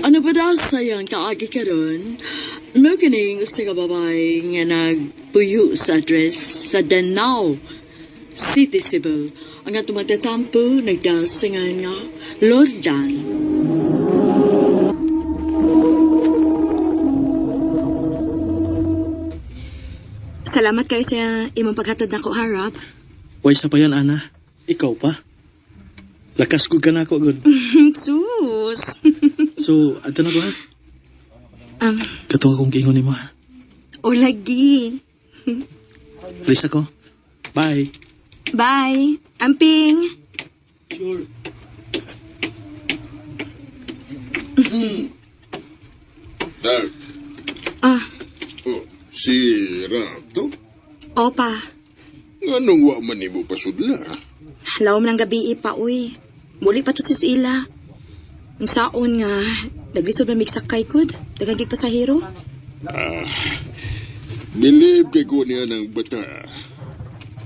Ano ba daw sayang kaagi ka ron? Mo kining sa kababay nga nagpuyo sa address sa Danao City, Cebu. Ang atong magtatampo, nagdasingan nga Lordan. Salamat kayo sa imong paghatod nako, Harap. Way sa pa yan, Ana. Ikaw pa. Lakas ko ka na ako, good. Sus. So, ato na ba? Katong akong giingon ni mo, ha? O lagi. Alis ako. Bye. Bye. Amping. Sure. Dag, Ah, si Rato? opa. Anong wa man mo pasudla? Lawom ng gabi pa, uy. Muli pa to si Sila. Ang saon nga, naglisod na migsakay kod. Dagang gig pasahero. Bilib kay ko niya ng bata.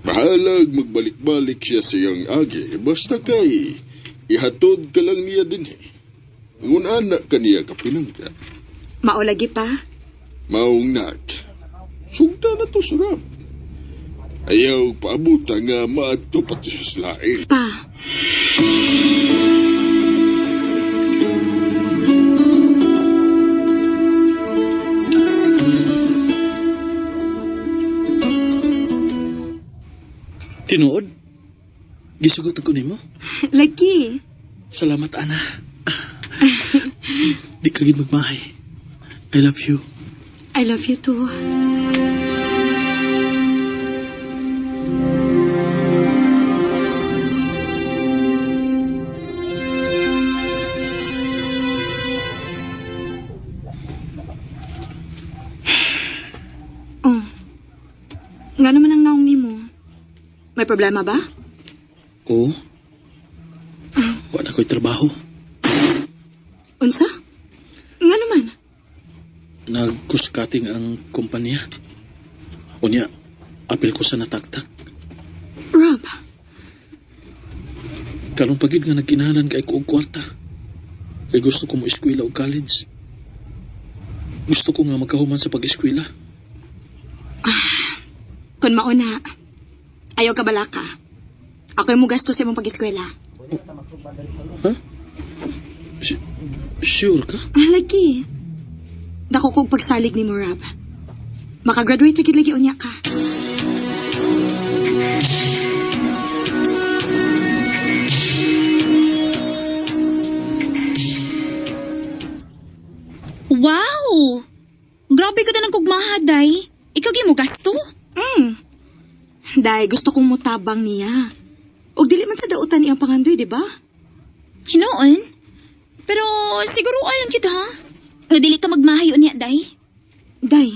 Bahalag magbalik-balik siya sa iyang agi. Basta kay, ihatod ka lang niya din eh. Ngun anak ka niya kapinangka. Maolagi pa. Maong nak. Sugda na to sarap. Ayaw paabuta nga maadto pati sa slain. Pa. Tinuod? Gisugot ako nimo. Lagi. Salamat, Ana. Di ka gid magmahay. I love you. I love you too. Oh. Nga naman ang naong nimo. May problema ba? Oo. Wala ko'y trabaho. Unsa? Nga naman. Nagkuskating ang kumpanya. Unya, apil ko sa nataktak. Rob, Karong pagid nga nagkinahalan kay ko og kwarta. Kay gusto ko mo eskwela o college. Gusto ko nga magkahuman sa pag-eskwela. kun mauna, ayaw ka balaka. Ako yung mo gasto sa imong pag-eskwela. Ha? Sure ka? Lagi. Dako kong pagsalig ni mo, Rob. Makagraduate agad lagi unya ka. Wow! Grabe ka na ng kugmaha, Day. Ikaw gi mo gasto? Dahil gusto kong mutabang niya. Og dili man sa dautan niyang pangandoy, di ba? Hinoon? Pero siguro alam kita, ha? Nga dili ka magmahayo niya, Day. Day,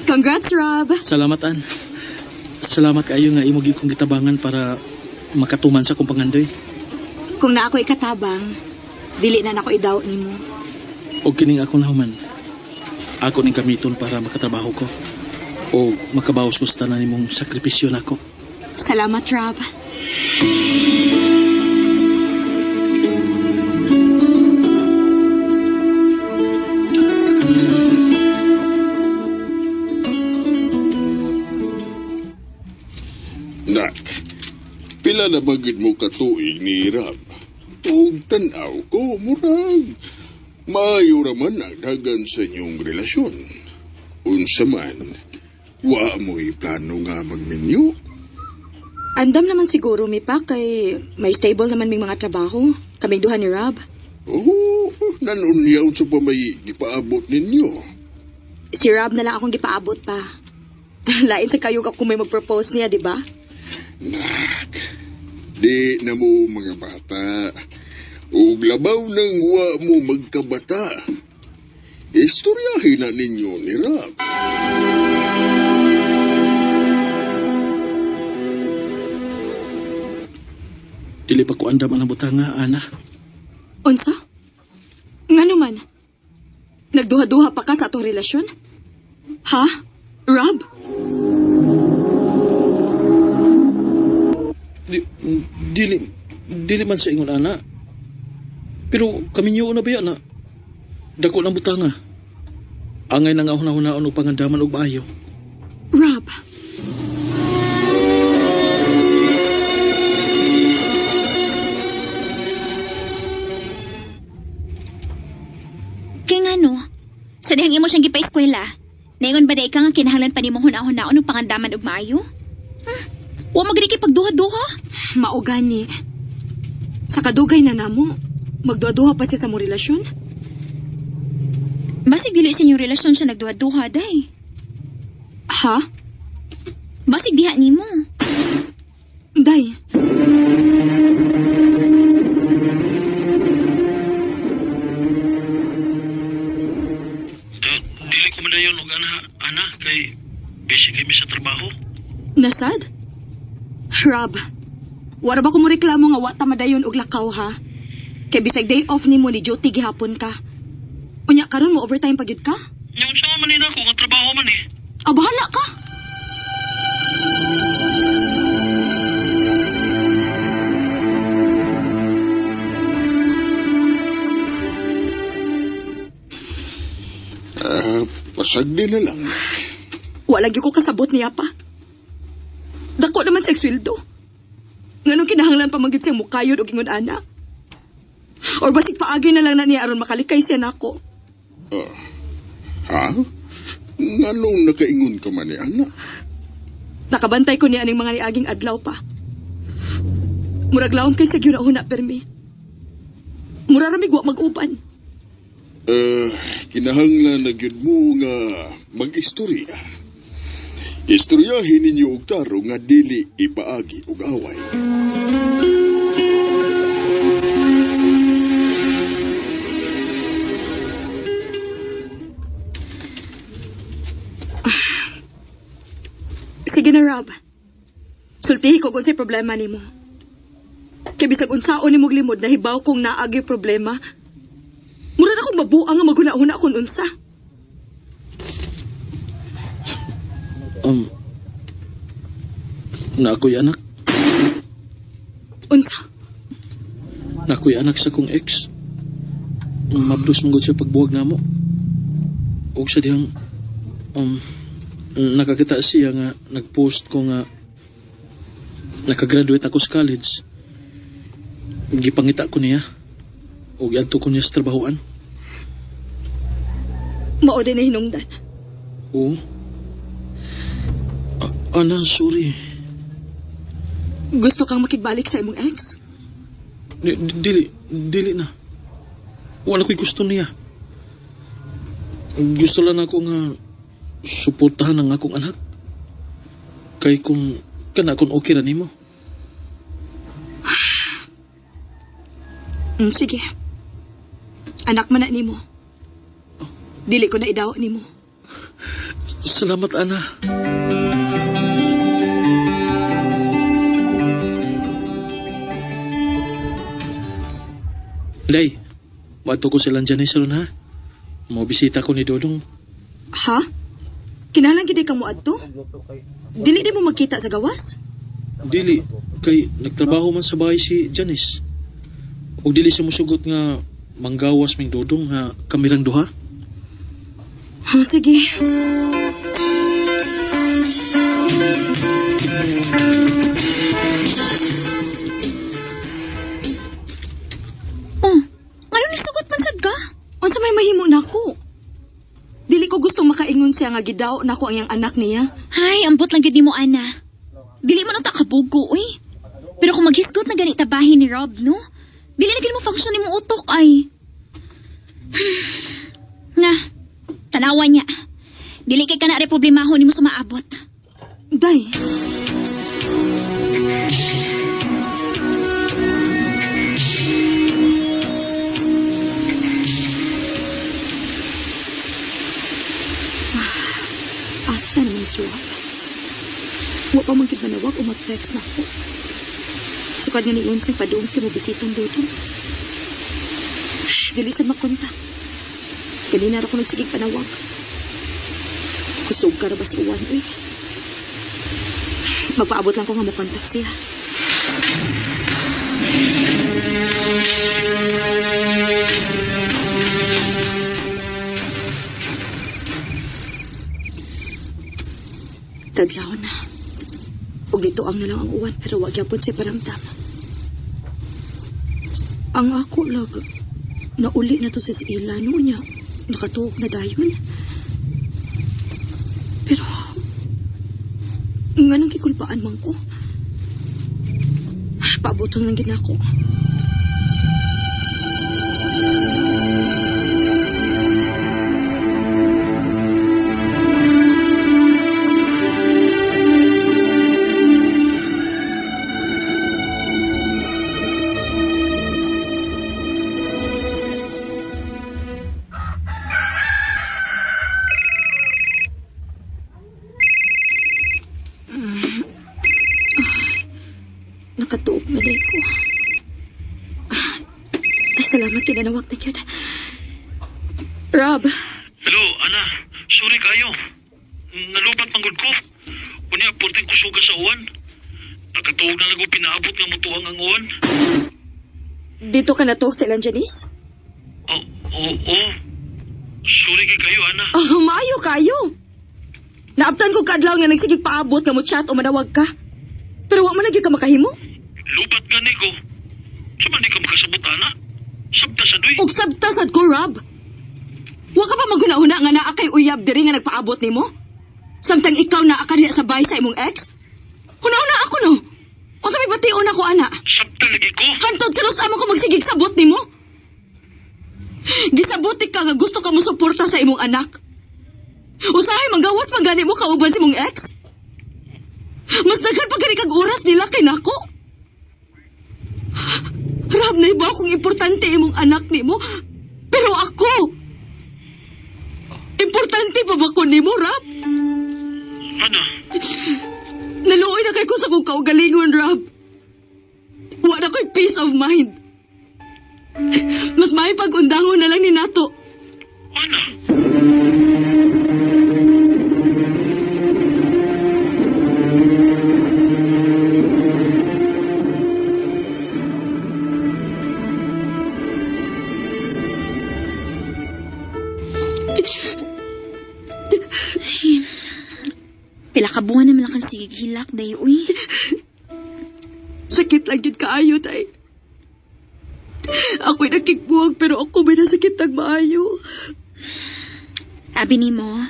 congrats, Rob. Salamat, An. Salamat kayo nga imo kong gitabangan para makatuman sa kong pangandoy. Kung na ako ikatabang, dili na nako idawat nimo. O kining ako nahuman. Ako ning kamiton para makatrabaho ko. O makabawas ko sa tanan nimong sakripisyo nako. Salamat, Rob. Nak, pila na bagid mo katuig ni Rab. Ug tanaw ko, murag. Maayo raman ang dagan sa inyong relasyon. Unsa man, wa mo'y plano nga magminyo. Andam naman siguro, mi pa, kay may stable naman may mga trabaho. Kaming duha ni Rob. Oo, nanunyaw sa pamay gipaabot ninyo. Si Rob na lang akong gipaabot pa. Lain sa kayo kung may mag-propose niya, di ba? Nak, Di na mo mga bata. Ug labaw nang wa mo magkabata. Istoryahin na ninyo ni Rab. Dili pa ko andam ang butanga, ana. Unsa? Ngano man? Nagduha-duha pa ka sa atong relasyon? Ha? Rob? Dili man sa ingon, ana. Pero kami niyo na ba yan, na dako ng butanga. Angay na nga hunahuna-hunaon o pangandaman og maayo. Rob? Kaya nga no, sa dihang imo siyang gipa-eskwela, naingon ba day ka nga kinahanglan pa ni mong hunahuna-on ng pangandaman og maayo? Wa magri kay pagduha-duha? Maugani. Sa kadugay na namo, magduha-duha pa siya sa mo relasyon? Basig dili sa inyong relasyon siya nagduha-duha, day. Ha? Basig diha nimo. Day, Dili ko madayon og ana, kay busy kami sa trabaho. nasad? Rob, wala ba ko mo reklamo nga wata madayon og lakaw ha? Kay bisag day off ni mo ni duty gihapon ka. Unya karon mo overtime pagyud ka? Yung sa man nila ko, nga trabaho man eh. Ah, bahala ka. Pasagdi na lang. Wala gyud ko kasabot niya pa. Dako naman sa sweldo. Nganong kinahanglan pa manggid siyang mukayod og ingon ana? Or basig paagi na lang na niya aron makalikay siya nako. Ha? Nganong nakaingon ka man ni Ana? Nakabantay ko niya aning mga niaging adlaw pa. Murag laom kay sa gyud na permi. Mura ramig wa mag-uban. Kinahanglan na gyud mo nga mag-istorya. Istoryahin ninyo og taro nga dili ipaagi og away. Sige na, Rob. Sultihi ko kung sa'y problema ni mo. Kaya bisag unsaon ni mong limod na hibaw kong naagi problema, mura na akong mabuang nga maghuna-huna kung unsa. Na ako'y anak. Unsa? Na ako'y anak sa kong ex. Mabdos mong siya pagbuwag na mo. O sa dihang nakakita siya nga nagpost ko nga nakagraduate ako sa college. Gipangita ko niya. O giadto ko niya sa trabahoan. Mao din na hinungdan. Oo. Ana, sorry. Gusto kang makibalik sa imong ex? Dili na. Wala ko'y gusto niya. Gusto lang ako nga suportahan ang akong anak. Kay kung kana kung okay ra nimo. Sige. Anak man na nimo. Dili ko na idaw nimo. Salamat, Ana. Day, mato ko silang dyan ron ha. Mabisita ko ni Dodong. Ha? Kinahanglan gid ka mo adto? Dili di mo magkita sa gawas? Dili, kay nagtrabaho man sa bahay si Janice. O dili siya musugot nga manggawas ming Dodong nga kamirang duha. Sige. Ano ni sugot man sad ka? Unsa may mahimo nako? Dili ko gusto makaingon siya nga gidaw nako ang iyang anak niya. Ay, ambot lang gid nimo ana. Dili mo nang takabugo, uy. Pero kung maghisgot na ganit tabahin ni Rob, no? Dili na gid mo function ni mo utok ay. Na, tanawan niya. Dili kay kana re problemahon nimo sa maabot. Day. Wa pa man gid manawag o mag-text na ako. Sukad nga ni Unsay padoong si mo bisitang dudong. Dili sad makontak. Kanina ra ko nagsigig panawag. Kusog ka ra ba sa uwan, uy? Magpaabot lang ko nga makontak siya. Tadlaw na. Ug dito ang nalang ang uwan pero wag gyapon siya paramdam. Ang ako lag nauli na to sa ila no niya. Nakatuok na dayon. Pero nga nang kikulpaan man ko. Paaboton lang gid ako. Nakatuog na day ko. Salamat kinanawag na yun. Rob, Hello, Ana. Sorry kayo. Nalupat manggod ko. Kunya, porteng kusuga sa uwan. Nakatuog na lang ko pinaabot nga mutuang ang uwan. dito ka natuog sa ilang Janice? Oo. Sorry kay kayo, Ana. Maayo kayo. Naabtan ko kadlaw nga nagsigig paabot nga mo chat o manawag ka. Pero wa man lagi ka makahimo. Lupat gani ko. Sa man di ka makasabot, Ana? Sabta sa doy. Og sabtasad ko, Rob. Wa ka pa maguna-una nga naa kay uyab diri nga nagpaabot nimo? Samtang ikaw naa kadya sa bahay sa imong ex? Huna-una ako no. O sa may bation ako, ana. Sabta lagi ko. Hantod ka sa amo ko magsigig sabot nimo? Gisabuti ka nga gusto ka mo suporta sa imong anak. Usahay manggawas pang gani mo kauban si imong ex? Mas daghan pa gani kag oras nila kay nako. Rab, na iba akong importante imong anak nimo. Pero ako, importante pa ba ko nimo, Rab? Ana, Naluoy na kay ko sa kong kaugalingon, Rab. Wala ko'y peace of mind. Mas may pag-undangon na lang ni Nato. Ana. Pila ka buwan naman lang kang sigig hilak, day, uy. Sakit lang yun kaayo, tay. Ako'y nakikbuwag pero ako may nasakit ng maayo. Abi ni mo,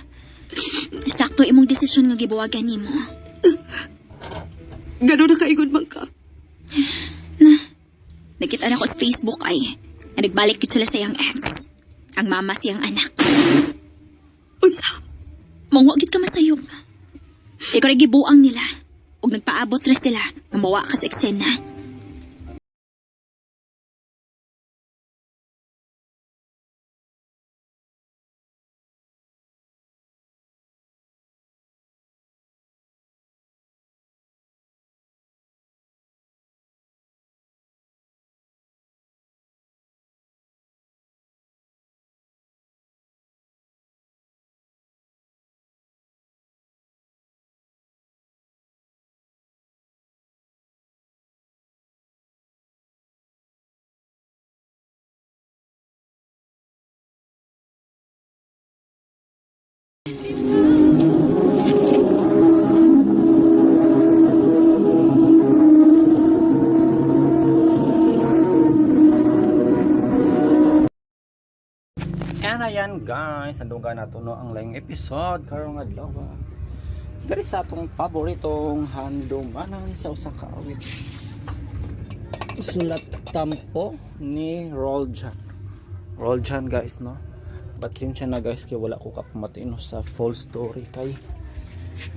sakto imong desisyon nga gibuwagan ni mo. Gano'n na kaingon man ka. Nakita na ko sa Facebook ay, na nagbalik yun sila sa iyang ex. Ang mama siyang anak. Unsa? Mangwagit ka masayop. Ikaw rin gibuang nila. Ug nagpaabot rin sila nga mawa ka sa eksena. And ayan guys, nanduga na to no ang laing episode karong adlaw. Diri sa atong paboritong handumanan sa usa ka awit. Sulat tampo ni Roljan. Roljan guys no. But siya na guys kay wala ko kapamatino sa full story kay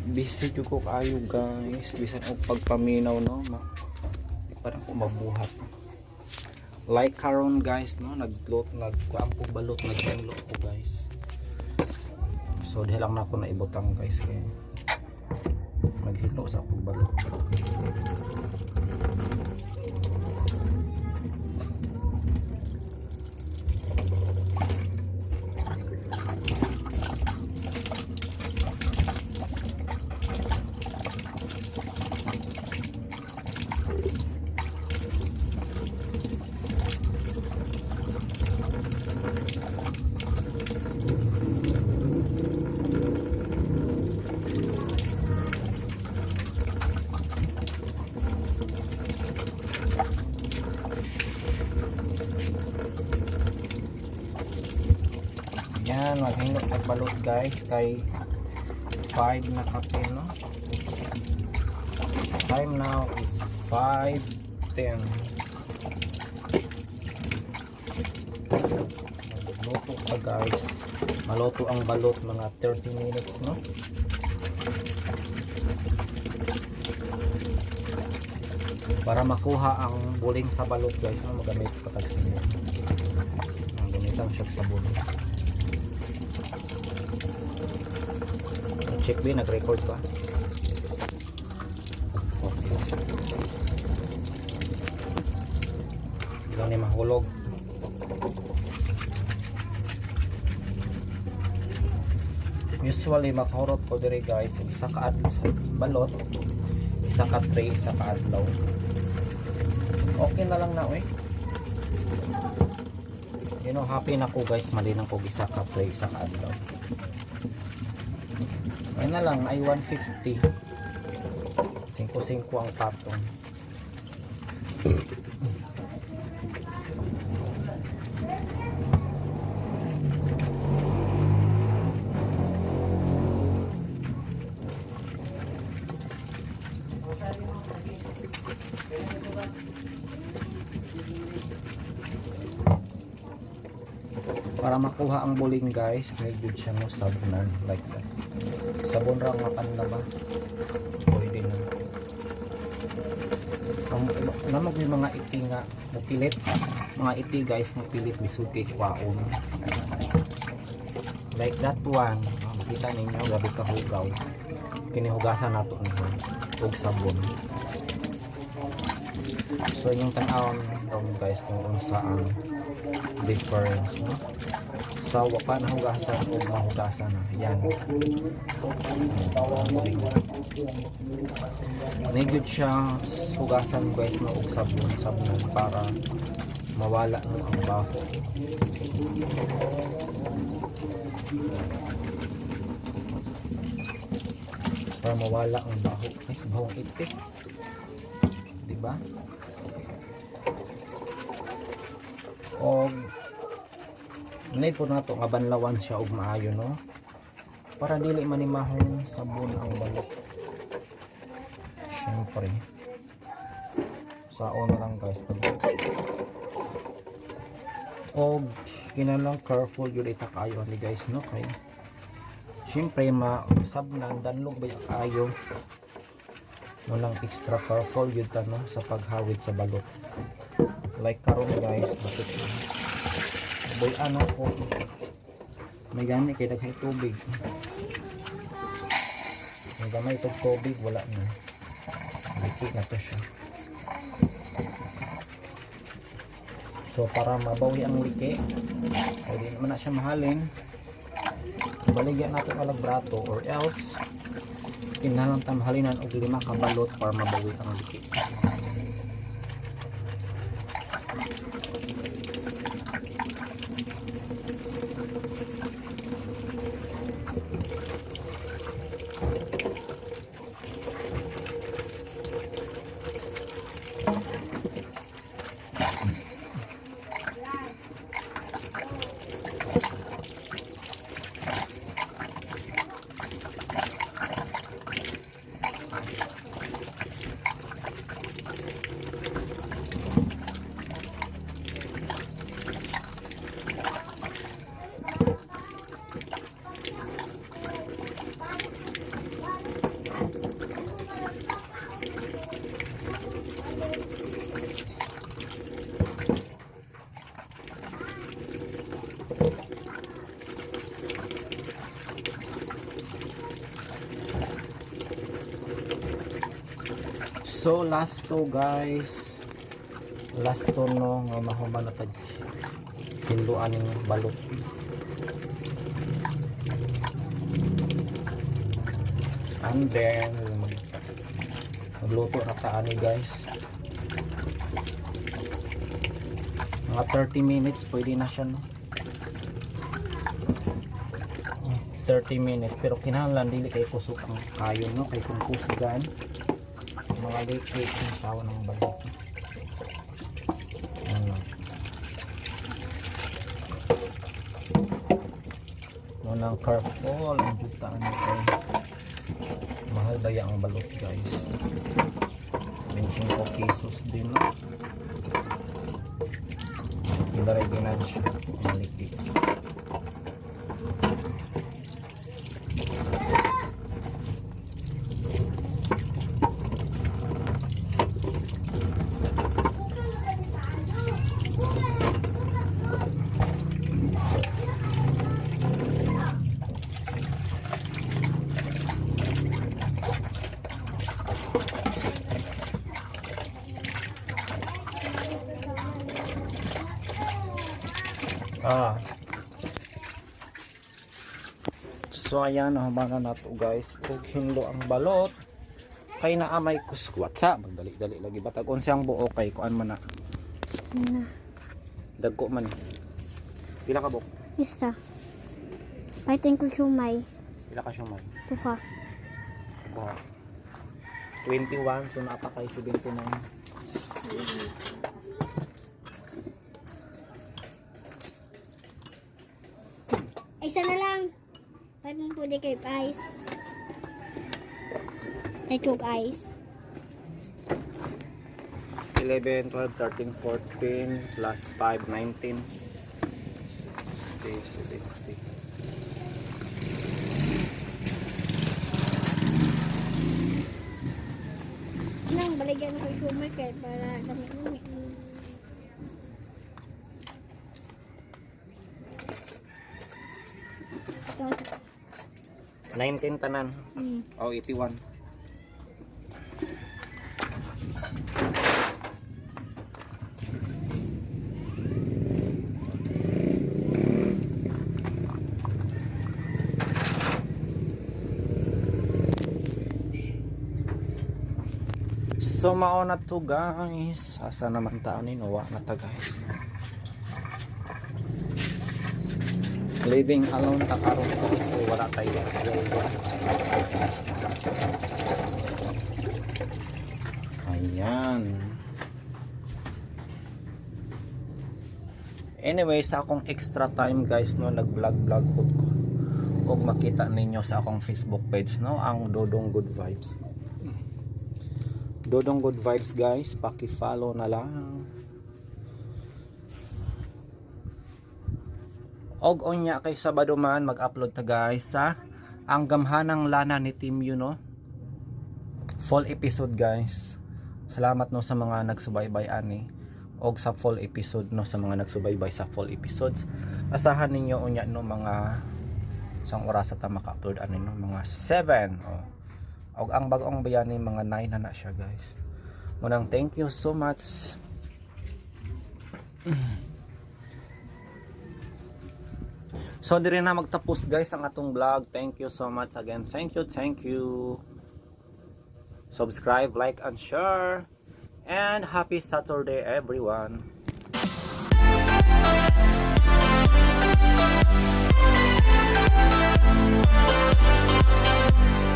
busy jud ko kayo guys, bisan og pagpaminaw no. Parang ko mabuhat. Like karon guys no, nagkuampo balot nagpanlo ko guys. So dahil lang na ako naibutang guys kay Maghilo sa akong balot. Yan, maghilo ng balot guys kay 5 na kape, no? Time now is 5:10. Luto pa guys. Maluto ang balot mga 30 minutes, no? Para makuha ang buling sa balot guys, no? Magamit patagsin. Ang gamitan siya sa sabon. Check ba, nag-record ba? Okay. Ilang ni mahulog. Usually makahurot ko dire guys, isa ka adlaw sa balot, isa ka tray, isa ka adlaw. Okay na lang na you know, happy na ko guys, mali na ko isa ka tray, isa ka adlaw. Ay na lang, ay 150. 5-5 ang patong. Para makuha ang buling guys, may good siya no, sabunan like that. Sabon ra makan na ba? Pwede na. Namag may mga iti nga mupilit. Mga iti guys mupilit misuki kwaon. Like that one. Makita ninyo gabi kahugaw. Kinihugasan nato niya og sabon. So yung tanawon guys kung unsa ang difference, no? So wapa na hugasan o mahugasan na yan. Negod siya hugasan guys na og sabon para mawala no ang baho. Para mawala ang baho. Ay, bahong itik, diba? Og need po nato nga banlawan siya og maayo, no? Para dili manimahon sabon ang balot. Syempre. Saon na lang guys pag. Og kinalang careful yun ita kayo ni guys, no? Kay syempre masabnan danlog ba kayo. No lang extra careful yun ta, no? Sa paghawid sa balot. Like karon guys, bakit boy ano po may gani kay daghay tubig, may gamay itong tubig wala na, liki na to siya. So para mabawi ang liki ay di naman na siya mahalin, baligyan natin alag brato or else kinalang tamhalinan og 5 ka balot para mabawi ang liki. So last to guys. Last to no nga mahuman na tag hinduan ng balot. And then magluto na taani guys. Mga 30 minutes pwede na siya no. 30 minutes pero kinahanglan dili kay kusog ang kayo no kay kung kusugan mga late yung sawa ng balot. Munang careful ang jutaan nito. Mahal daya ang balot guys. 25 pesos din no. Idaray ginan siya malipit. So ayan, nahamana na to guys. Kung hinlo ang balot, kay naamay kuskwat sa magdali-dali lagi batag unsang buo kay kuan man na. Dagko man. Pila ka buok? Isa. Paitin ko sumay. Pila ka siyang man? Tuka. 21 so napa kay 79. Isa na lang. Parang pwede kayo ice. I took ice. 11, 12, 13, 14 plus 5, 19. 60, 70. Nang baligyan ako yung sumay kayo para dami-dami. Tapos, 19 tanan. O 81. So mauna to guys. Asa naman taon ni Noah na ta guys. Living alone ta karon guys. So, wala tayo ayan. Anyway, sa akong extra time guys no, nag-vlog ko kung makita ninyo sa akong Facebook page no, ang Dodong Good Vibes. Dodong Good Vibes guys, paki-follow na lang. Og onya kay Sabado man mag-upload ta guys sa ang gamhanang lana ni Team you no. Full episode guys. Salamat no sa mga nagsubaybay ani og sa full episode no sa mga nagsubaybay sa full episodes. Asahan ninyo unya no mga isang oras ta maka-upload ani no mga 7 oh. Og ang bagong bayani mga 9 na siya guys. Munang thank you so much. So dire na magtapos guys ang atong vlog. Thank you so much again. Thank you. Subscribe, like and share. And happy Saturday everyone.